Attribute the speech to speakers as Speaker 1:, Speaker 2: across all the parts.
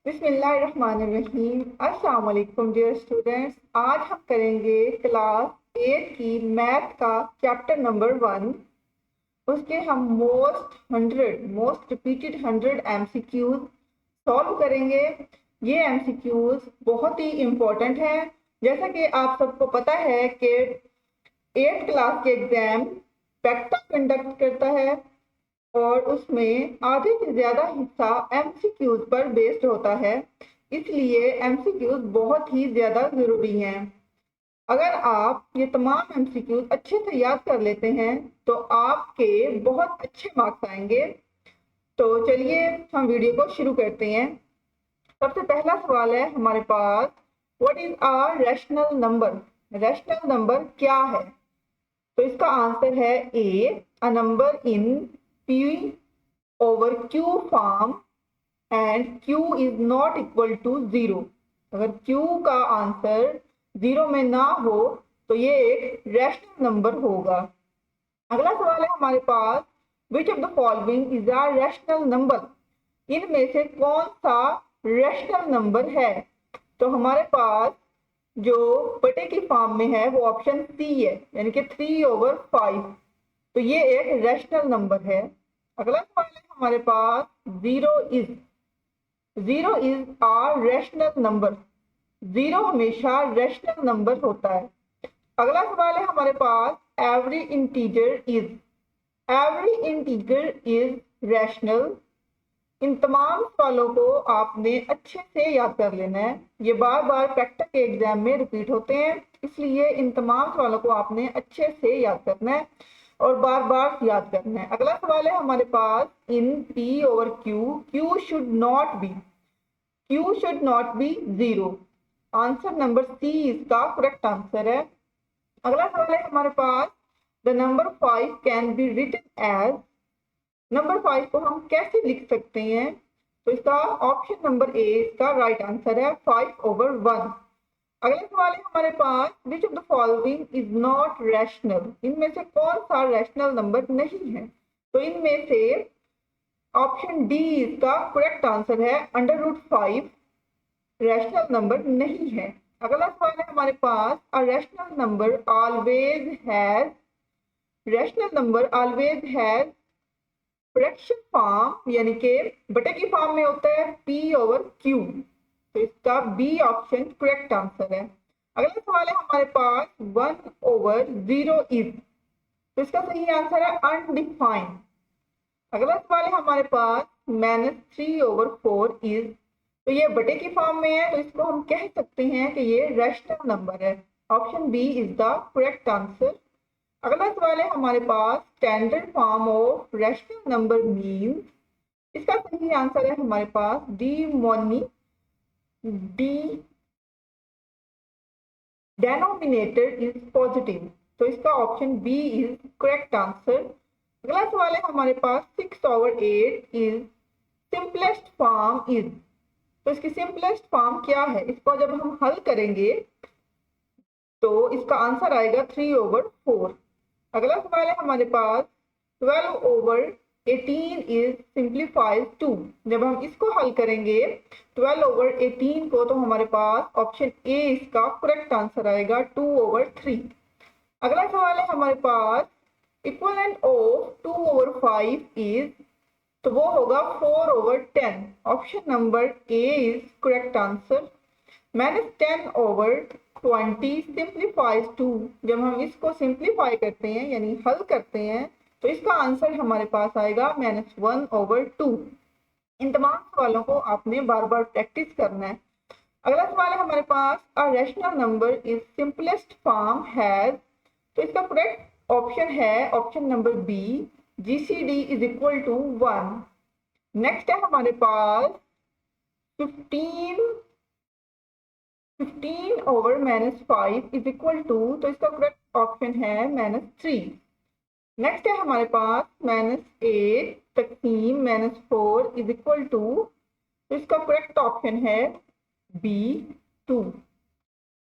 Speaker 1: बिस्मिल्लाहिर्रहमानिर्रहीम। अस्सलाम वालेकुम डियर स्टूडेंट्स। आज हम करेंगे क्लास 8 की मैथ का चैप्टर नंबर 1। उसके हम मोस्ट रिपीटेड 100 एमसीक्यूज सॉल्व करेंगे। ये एमसीक्यूज बहुत ही इम्पोर्टेंट हैं। जैसा कि आप सबको पता है कि 8 क्लास के एग्जाम पैक्टा कंडक्ट करता है और उसमें आधे से ज्यादा हिस्सा एमसीक्यूज पर बेस्ड होता है, इसलिए एमसीक्यूज बहुत ही ज्यादा जरूरी हैं। अगर आप ये तमाम एमसीक्यूज अच्छे से याद कर लेते हैं तो आपके बहुत अच्छे मार्क्स आएंगे। तो चलिए हम वीडियो को शुरू करते हैं। सबसे पहला सवाल है हमारे पास, what is a rational number. Rational number क्या है? तो इसका आंसर है a, a number in p over q form and q is not equal to 0। अगर q का आंसर 0 में ना हो तो ये एक रैशनल नंबर होगा। अगला सवाल है हमारे पास, which of the following is a rational number. इनमें से कौन सा रैशनल नंबर है? तो हमारे पास जो बटे की फॉर्म में है वो ऑप्शन सी है, यानी कि 3/5। तो ये एक रैशनल नंबर है। अगला सवाल है हमारे पास, zero is a rational number. Zero हमेशा रैशनल नंबर होता है। अगला सवाल है हमारे पास, एवरी इंटीजर इज रैशनल। इन तमाम सवालों को आपने अच्छे से याद कर लेना है। ये बार बार प्रैक्टिस के एग्जाम में रिपीट होते हैं, इसलिए इन तमाम सवालों को आपने अच्छे से याद करना है और बार बार याद करना है। अगला सवाल है हमारे पास, in p over q, q should not be 0। Answer number C इसका करेक्ट आंसर है। अगला सवाल है हमारे पास, the number 5 can be written as. Number 5 को हम कैसे लिख सकते हैं? तो इसका ऑप्शन नंबर ए इसका राइट आंसर है, 5/1। अगला सवाल है हमारे पास, which of the following is not rational. इनमें से कौन सा रैशनल नंबर नहीं है? तो इनमें से ऑप्शन डी इसका करेक्ट आंसर है, √5 रैशनल नंबर नहीं है। अगला सवाल है हमारे पास, a rational number always has fraction form, यानी कि बटे की फॉर्म में होता है p/q। तो इसका बी ऑप्शन करेक्ट आंसर है। अगला सवाल है हमारे पास, 1/0 इज। तो इसका सही आंसर है अनडिफाइंड। अगला सवाल है हमारे पास, -3/4 इज। तो ये बटे की फॉर्म में है, तो इसको हम कह सकते हैं कि ये रैशनल नंबर है। Option B is the correct answer. अगला सवाल है हमारे पास, standard form of rational number means. इसका सही आंसर है हमारे पास डी डेनोमिनेटर इज पॉजिटिव। तो इसका option B is correct answer. अगला सवाल है हमारे पास, 6/8 इज सिंपलेस्ट फॉर्म इज। तो इसकी सिंपलेस्ट फॉर्म क्या है? इसको जब हम हल करेंगे तो इसका आंसर आएगा 3/4। अगला सवाल है हमारे पास, 12/18 इज सिंप्लीफाइज टू। जब हम इसको हल करेंगे 12/18 को, तो हमारे पास ऑप्शन ए इसका करेक्ट आंसर आएगा, 2/3। अगला सवाल है हमारे पास, इक्वलेंट ऑफ 2/5 इज। तो वो होगा 4/10। Option number A is correct answer. -10/20 simplifies to. जब हम इसको सिंप्लीफाई करते हैं यानी हल करते हैं तो इसका आंसर हमारे पास आएगा -1/2। इन तमाम सवालों को आपने बार बार प्रैक्टिस करना है। अगला सवाल है हमारे पास, a rational number is simplest form has. तो इसका करेक्ट ऑप्शन है option number B, GCD is equal to 1। Next है हमारे पास 15/-5 इज इक्वल टू। तो इसका करेक्ट ऑप्शन है -3। नेक्स्ट है हमारे पास -8/-4 इज इक्वल टू। तो इसका करेक्ट ऑप्शन है B2।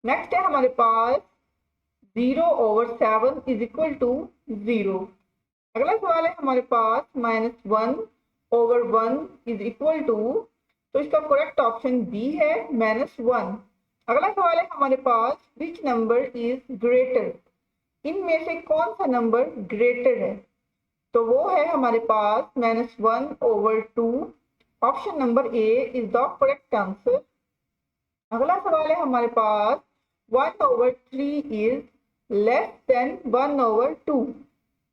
Speaker 1: नेक्स्ट है हमारे पास 0/7 इज इक्वल टू 0। अगला सवाल है हमारे पास, -1/1 इज इक्वल टू। तो इसका करेक्ट ऑप्शन बी है -1। अगला सवाल है हमारे पास, विच नंबर इज ग्रेटर, इनमें से कौन सा नंबर ग्रेटर है? तो वो है हमारे पास -1/2। Option number A is the correct answer. अगला सवाल है हमारे पास, 1/3 इज लेस देन 1/2।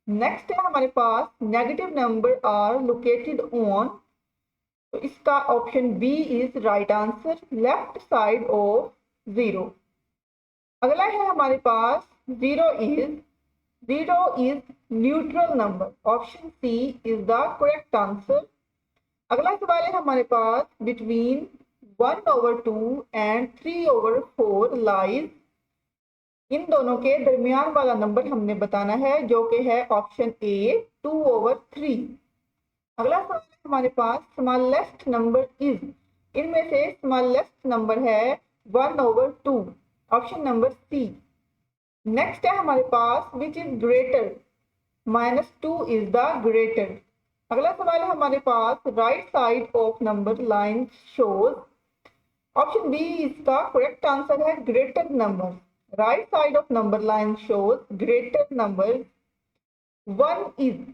Speaker 1: नेक्स्ट है हमारे पास, negative number are located on, तो इसका option B is right answer, left side of 0। अगला है हमारे पास, zero is neutral number, option C is the correct answer. अगला सवाल है हमारे पास, बिटवीन 1/2 एंड 3/4 लाइज, इन दोनों के दरमियान वाला नंबर हमने बताना है, जो कि है ऑप्शन ए 2/3। अगला सवाल है हमारे पास, स्मॉलेस्ट नंबर इज, इनमें से स्मॉलेस्ट नंबर है 1/2, ऑप्शन नंबर सी। नेक्स्ट है हमारे पास, which is greater, -2 is the greater. अगला सवाल है हमारे पास, right side of number line shows, option B इसका करेक्ट आंसर है greater number. Right side of number line shows greater number. 1 is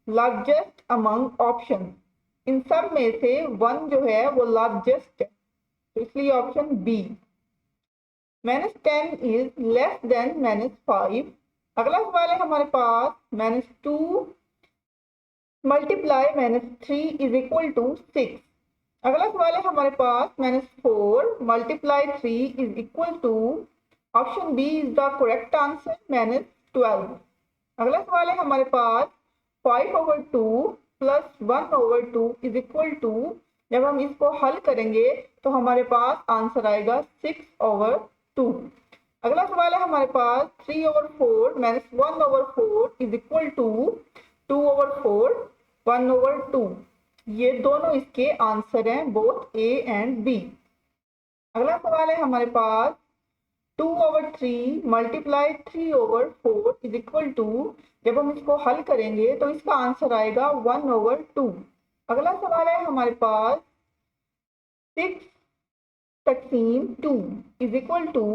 Speaker 1: largest among option, इन सब में से 1 जो है वो लार्जेस्ट है, तो इसलिए option B. -10 is less than -5। अगला सवाल है हमारे पास, -2 मल्टीप्लाई -3 इज इक्वल टू 6। अगला सवाल है हमारे पास, -4 multiply 3 is equal to, option B is the correct answer, -12। अगला सवाल है हमारे पास, 5/2 प्लस 1/2 इज इक्वल टू, जब हम इसको हल करेंगे तो हमारे पास आंसर आएगा 6/2। अगला सवाल है हमारे पास, 3/4 -1/4 इज इक्वल टू 2/4 1/2। ये दोनों इसके आंसर हैं, बोथ ए एंड बी। अगला सवाल है हमारे पास, 2/3 मल्टीप्लाई 3/4 इज इक्वल टू, जब हम इसको हल करेंगे तो इसका आंसर आएगा 1/2। अगला सवाल है हमारे पास, 6 तकसीम 2 इज इक्वल टू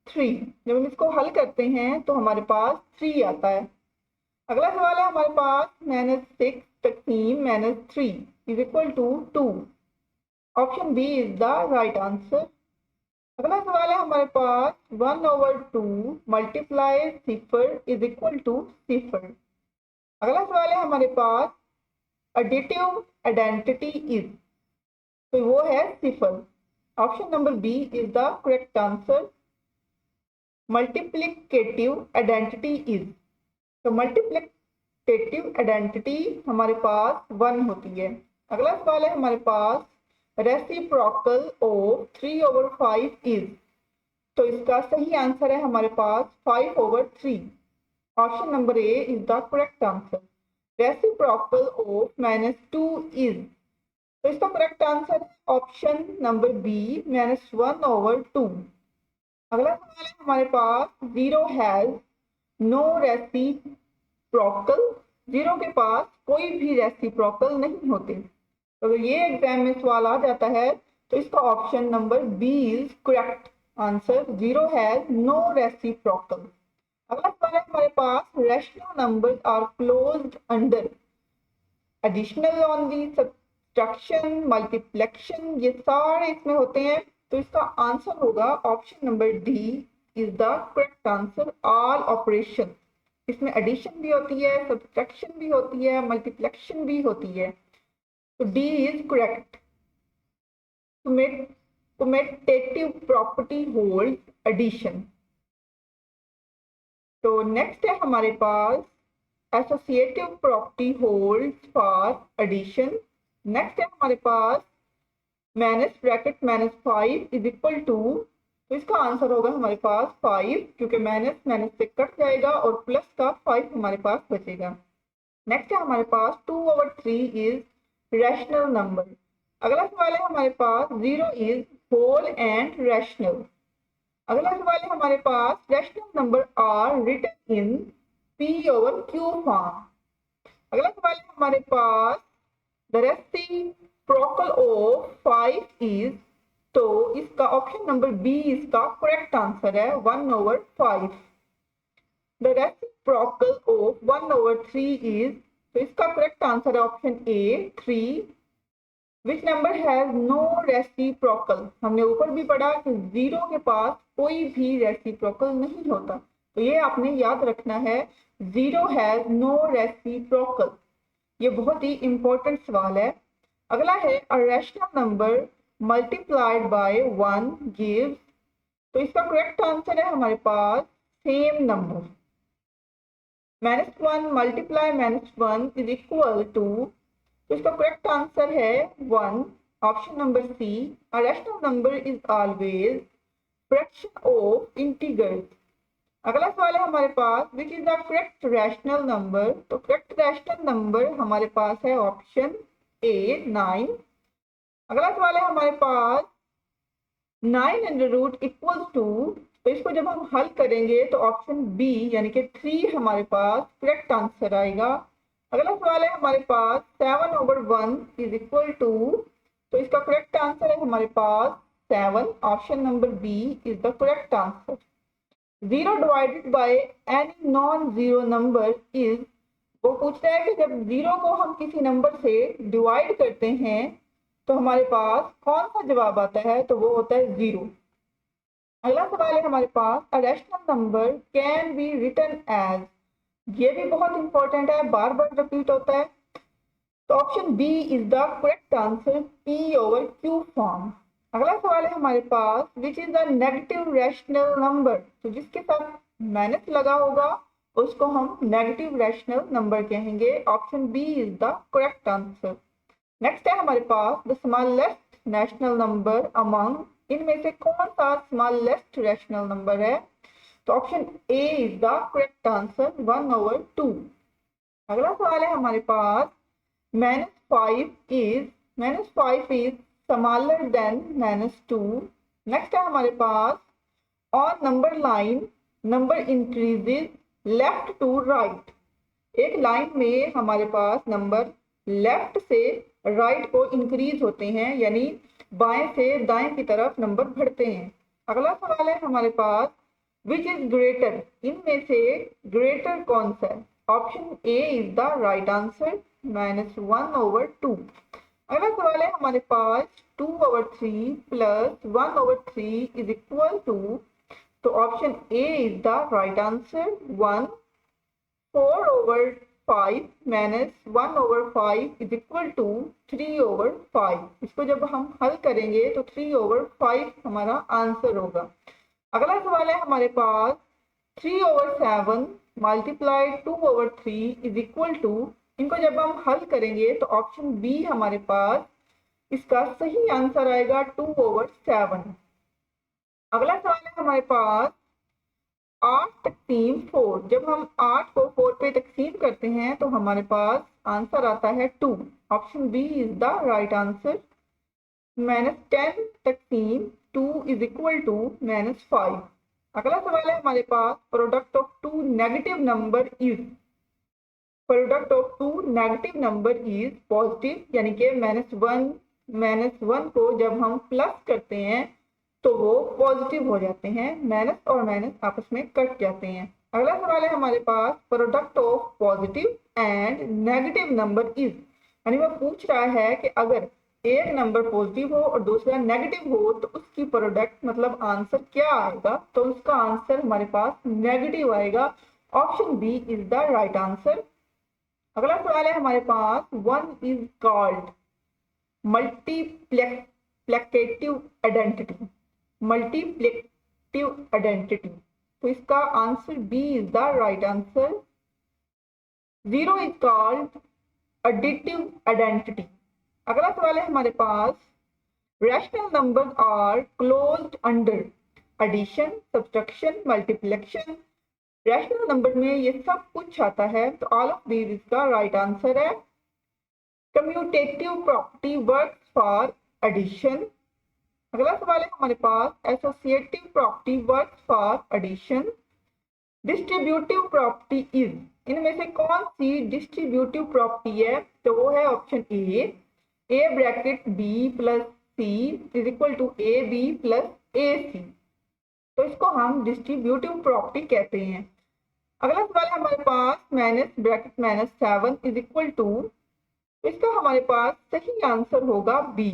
Speaker 1: 3, जब हम इसको हल करते हैं तो हमारे पास 3 आता है। अगला सवाल है हमारे पास, -6 तकसीम -3 is equal to 2, option B is the right answer. अगला सवाल है हमारे पास, 1/2 मल्टीप्लाई 0 इज इक्वल टू 0। अगला सवाल है हमारे पास, एडिटिव आइडेंटिटी इज, तो वो है 0, option number B is the correct answer. Multiplicative identity is, तो मल्टीप्लिकेटिव आइडेंटिटी हमारे पास 1 होती है। अगला सवाल है हमारे पास, रेसिप्रोकल ऑफ 3/5 इज, तो इसका सही आंसर है हमारे पास 5/3, option number A is the correct answer. Reciprocal of -2 is, तो इसका करेक्ट आंसर है ऑप्शन नंबर बी -1/2। अगला सवाल है हमारे पास, 0 हैज नो रेसिप्रोकल, 0 के पास कोई भी रेसिप्रोकल नहीं होते। तो अगर ये एग्जाम में सवाल आ जाता है तो इसका option number B is correct answer, 0 has no reciprocal. अगला सवाल है हमारे पास, rational numbers are closed under additional only, subtraction, multiplication, ये सारे इसमें होते हैं, तो इसका आंसर होगा option number D is the correct answer, all operation. इसमें एडिशन भी होती है, सब्ट्रैक्शन भी होती है, मल्टीप्लिकेशन भी होती है, तो D is correct. Commutative property hold addition. तो नेक्स्ट है हमारे पास, associative property holds for addition. Next है हमारे पास, -5 इज इक्वल टू, तो इसका आंसर होगा हमारे पास 5, क्योंकि माइनस से कट जाएगा और प्लस का 5 हमारे पास बचेगा। नेक्स्ट है हमारे पास, 2/3 इज रैशनल नंबर। अगला सवाल है हमारे पास, 0 इज होल एंड रैशनल। अगला सवाल है हमारे पास, rational number are written in P/Q form. अगला सवाल है हमारे पास, द प्रोकल ऑफ 5 इज, तो इसका ऑप्शन नंबर बी इसका करेक्ट आंसर है 1/5। द रेसिप्रोकल ऑफ 1/3 इज, तो इसका करेक्ट आंसर है option A 3। Which number has no reciprocal, हमने ऊपर भी पढ़ा कि जीरो के पास कोई भी रेसिप्रोकल नहीं होता, तो ये आपने याद रखना है, जीरो हैज नो रेसिप्रोकल। ये बहुत ही इंपॉर्टेंट सवाल है। अगला है a rational number multiplied by 1 gives, तो इसका करेक्ट आंसर है हमारे पास same number. -1 multiply -1 is equal to, तो इसका करेक्ट आंसर है 1, option number C. A rational number is always fraction of integrals. अगला सवाल है हमारे पास which is the correct rational number, तो करेक्ट रैशनल नंबर हमारे पास है ऑप्शन ए 9। अगला सवाल है हमारे पास 9 अंडर रूट इक्वल्स टू, तो इसको जब हम हल करेंगे तो ऑप्शन बी यानी कि 3 हमारे पास करेक्ट आंसर आएगा। अगला सवाल है हमारे पास 7/1 इज इक्वल टू, तो इसका करेक्ट आंसर है हमारे पास 7, option number B is the correct answer. 0 divided by any non zero number is, वो पूछता है कि जब जीरो को हम किसी नंबर से डिवाइड करते हैं तो हमारे पास कौन सा जवाब आता है, तो वो होता है 0। अगला सवाल है हमारे पास a rational number can be written as, ये भी बहुत इंपॉर्टेंट है, बार बार रिपीट होता है, तो option B is the correct answer, p/q form. अगला सवाल है हमारे पास which is the negative rational number, तो जिसके साथ माइनस लगा होगा उसको हम नेगेटिव रैशनल नंबर कहेंगे, option B is the correct answer. Next है हमारे पास the smallest rational number among, इनमें से कौन सा स्मॉलेस्ट रैशनल नंबर है, तो option A is the correct answer 1/2। अगला सवाल है हमारे पास -5 इज स्मॉलर देन -2। नेक्स्ट है हमारे पास on number line number increases left to right, एक लाइन में हमारे पास नंबर लेफ्ट से राइट को इंक्रीज होते हैं, यानी बाएं से दाएं की तरफ नंबर बढ़ते हैं। अगला सवाल है हमारे पास विच इज ग्रेटर, इनमें से ग्रेटर कौन सा है, option A is the right answer -1/2। अगला सवाल है हमारे पास 2/3 प्लस 1/3 इज इक्वल टू, तो option A is the right answer 1। 4/5 -1/5 is equal to 3/5, इसको जब हम हल करेंगे तो 3/5 हमारा आंसर होगा। अगला सवाल है हमारे पास 3/7 मल्टीप्लाई 2/3 इज इक्वल टू, इनको जब हम हल करेंगे तो ऑप्शन बी हमारे पास इसका सही आंसर आएगा 2/7। अगला सवाल है हमारे पास 8 तकसीम 4, जब हम 8 को 4 पे तकसीम करते हैं तो हमारे पास आंसर आता है 2, option B is the right answer. -10 तकसीम 2 इज इक्वल टू -5। अगला सवाल है हमारे पास product of two negative number is, product of two negative number is positive, यानी कि -1 को जब हम प्लस करते हैं तो वो पॉजिटिव हो जाते हैं, माइनस और माइनस आपस में कट जाते हैं। अगला सवाल है हमारे पास product of positive and negative number is, यानी वो पूछ रहा है कि अगर एक नंबर पॉजिटिव हो और दूसरा नेगेटिव हो तो उसकी प्रोडक्ट मतलब आंसर क्या आएगा, तो उसका आंसर हमारे पास नेगेटिव आएगा, option B is the right answer. अगला सवाल है हमारे पास 1 is called multiplicative identity, multiplicative identity, तो इसका answer B is the right answer. 0 is called additive identity. अगला सवाल है हमारे पास rational numbers are closed under addition, subtraction, multiplication. Rational number में ये सब कुछ आता है, तो ऑल ऑफ दीज इसका राइट आंसर है। Commutative property works for addition. अगला सवाल है हमारे पास associative property works for addition. Distributive property is, इनमें से कौन सी डिस्ट्रीब्यूटिव प्रॉपर्टी है, तो वो है option A A bracket B plus C is equal to A B plus A C. तो इसको हम डिस्ट्रीब्यूटिव प्रॉपर्टी कहते हैं। अगला सवाल है हमारे पास minus bracket minus 7 is equal to, तो इसका हमारे पास सही आंसर होगा बी,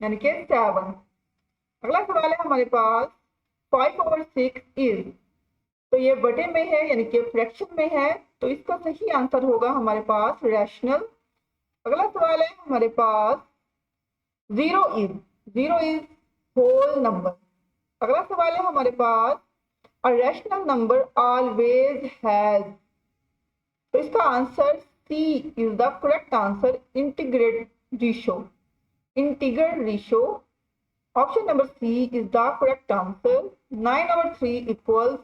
Speaker 1: यानी कि 7। अगला सवाल है हमारे पास 5/6 इज, तो ये बटे में है यानी कि फ्रैक्शन में है, तो इसका सही आंसर होगा हमारे पास रैशनल। अगला सवाल है हमारे पास 0 इज होल नंबर। अगला सवाल है हमारे पास a rational number always has, तो इसका answer C is the correct answer, integral ratio. Option number C is the correct answer. 9/3 equals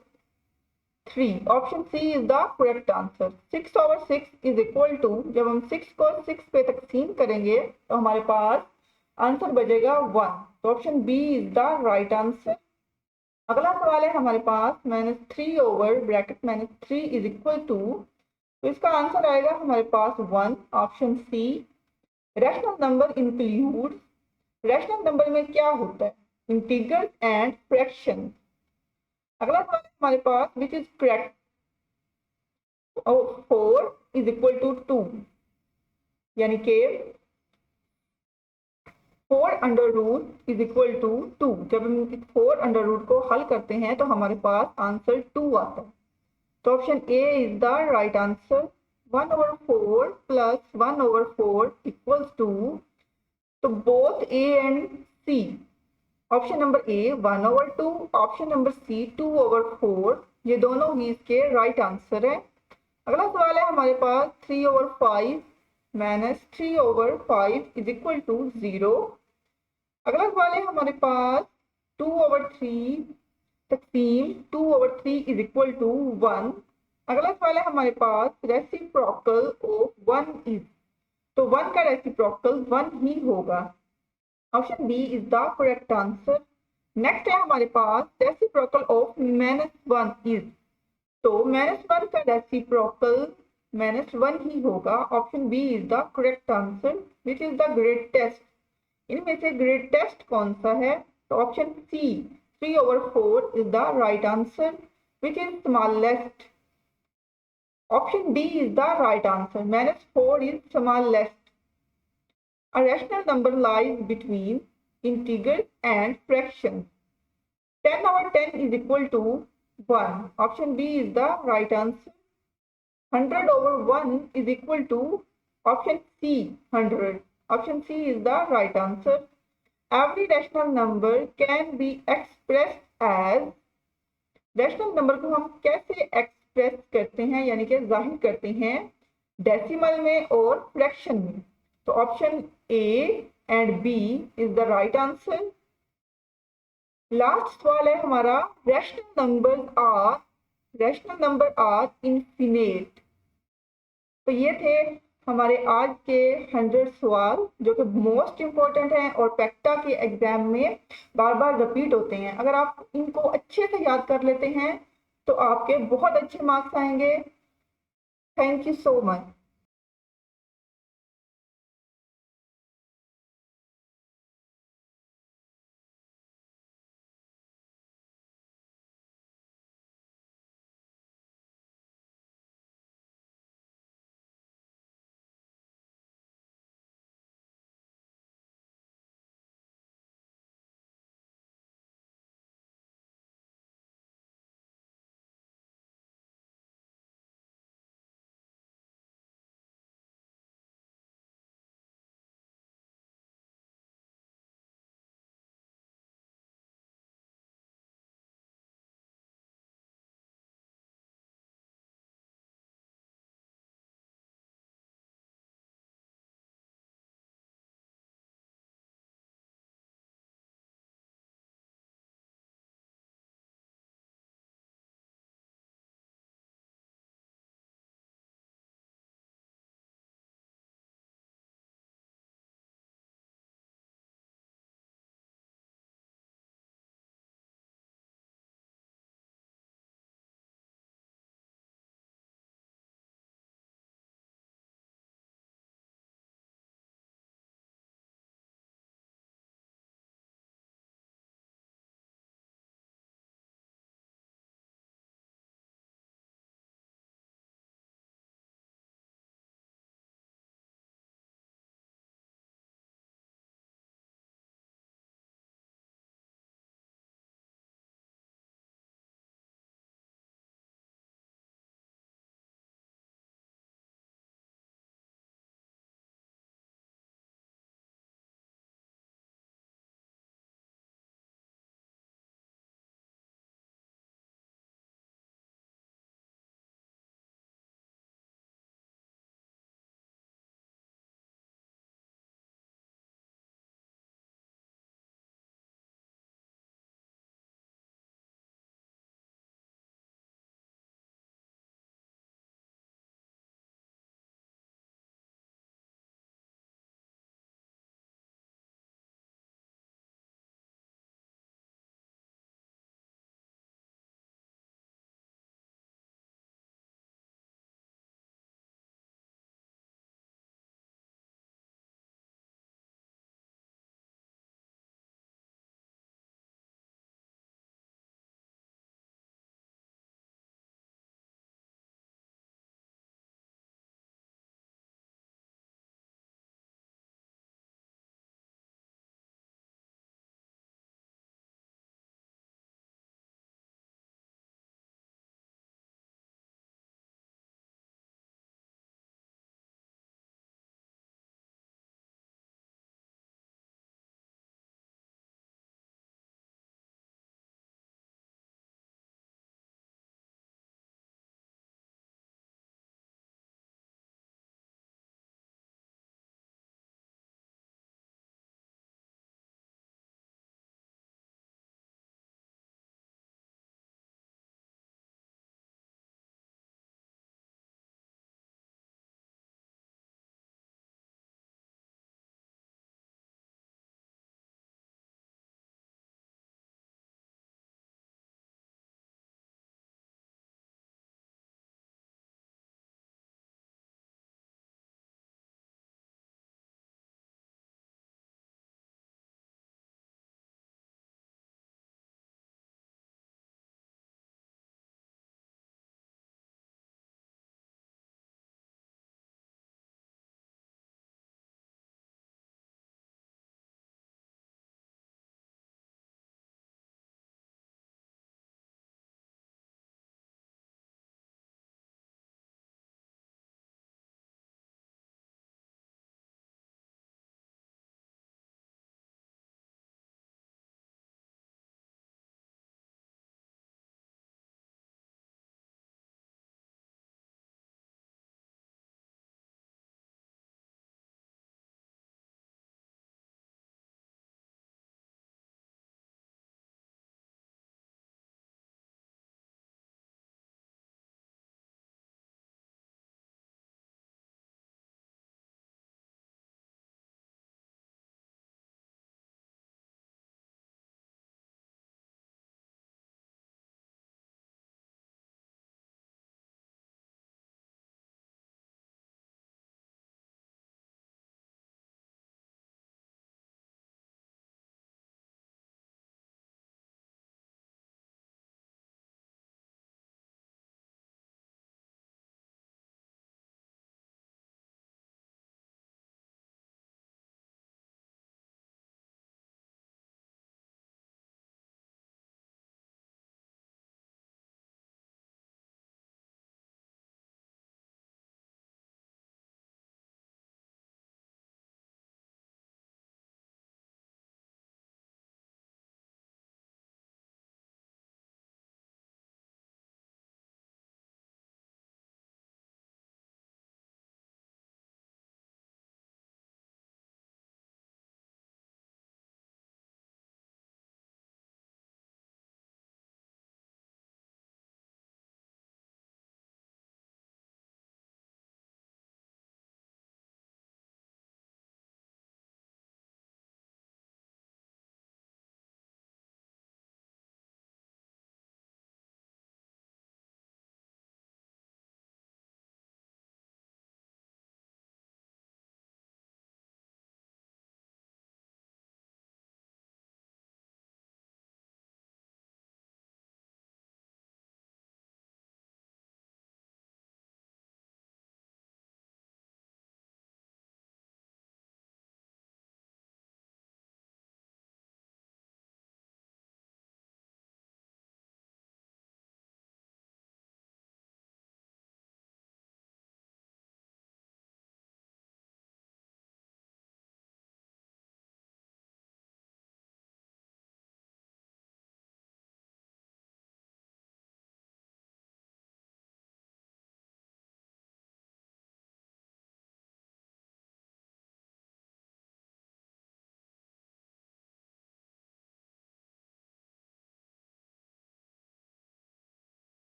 Speaker 1: 3, option C is the correct answer. 6/6 is equal to, जब हम 6 को 6 पे तकसीम करेंगे तो हमारे पास आंसर बचेगा 1, तो option B is the right answer. अगला सवाल है हमारे पास -3 over bracket -3 is equal to, तो इसका आंसर आएगा हमारे पास 1, option C. Rational number include, rational number में क्या होता है, इंटीग्रल एंड फ्रैक्शन। अगला सवाल है हमारे पास which is correct 4 is equal to 2, यानी कि 4 under root is equal to 2। जब हम 4 अंडर रूट को हल करते हैं तो हमारे पास आंसर 2 आता है, तो option A is the right answer. 1/4 plus 1/4 equals to, तो both A and C, option number A 1/2, option number C 2/4, ये दोनों ही इसके राइट आंसर है। अगला सवाल है हमारे पास 3/5 माइनस 3/5 इज इक्वल टू 0। अगला सवाल है हमारे पास 2/3 तकसीम 2/3 इज इक्वल टू 1। अगला सवाल है हमारे पास रेसिप्रोकल ऑफ 1 इज, तो 1 का रेसिप्रोकल 1 ही होगा, option B is the correct answer. Next है हमारे पास रेसिप्रोकल ऑफ -1 इज, तो -1 का रेसिप्रोकल -1 ही होगा, option B is the correct answer. Which is the greatest, इनमें से ग्रेटेस्ट कौन सा है, तो option C 3/4 is the right answer. Which is smallest, option D is the right answer, -4 is smallest. A rational number lies between integral and fraction. 10/10 is equal to 1. Option B is the right answer. 100/1 is equal to, option C 100. Option C is the right answer. Every rational number can be expressed as, rational number को हम कैसे express करते हैं यानी कि जाहिर करते हैं, डेसिमल में और फ्रैक्शन में, तो option A and B is the right answer. Last सवाल है हमारा रैशनल नंबर आर इनफिनिट। तो ये थे हमारे आज के 100 सवाल जो कि मोस्ट इंपॉर्टेंट हैं और पैक्टा के एग्जाम में बार बार रिपीट होते हैं। अगर आप इनको अच्छे से याद कर लेते हैं तो आपके बहुत अच्छे मार्क्स आएंगे। Thank you so much.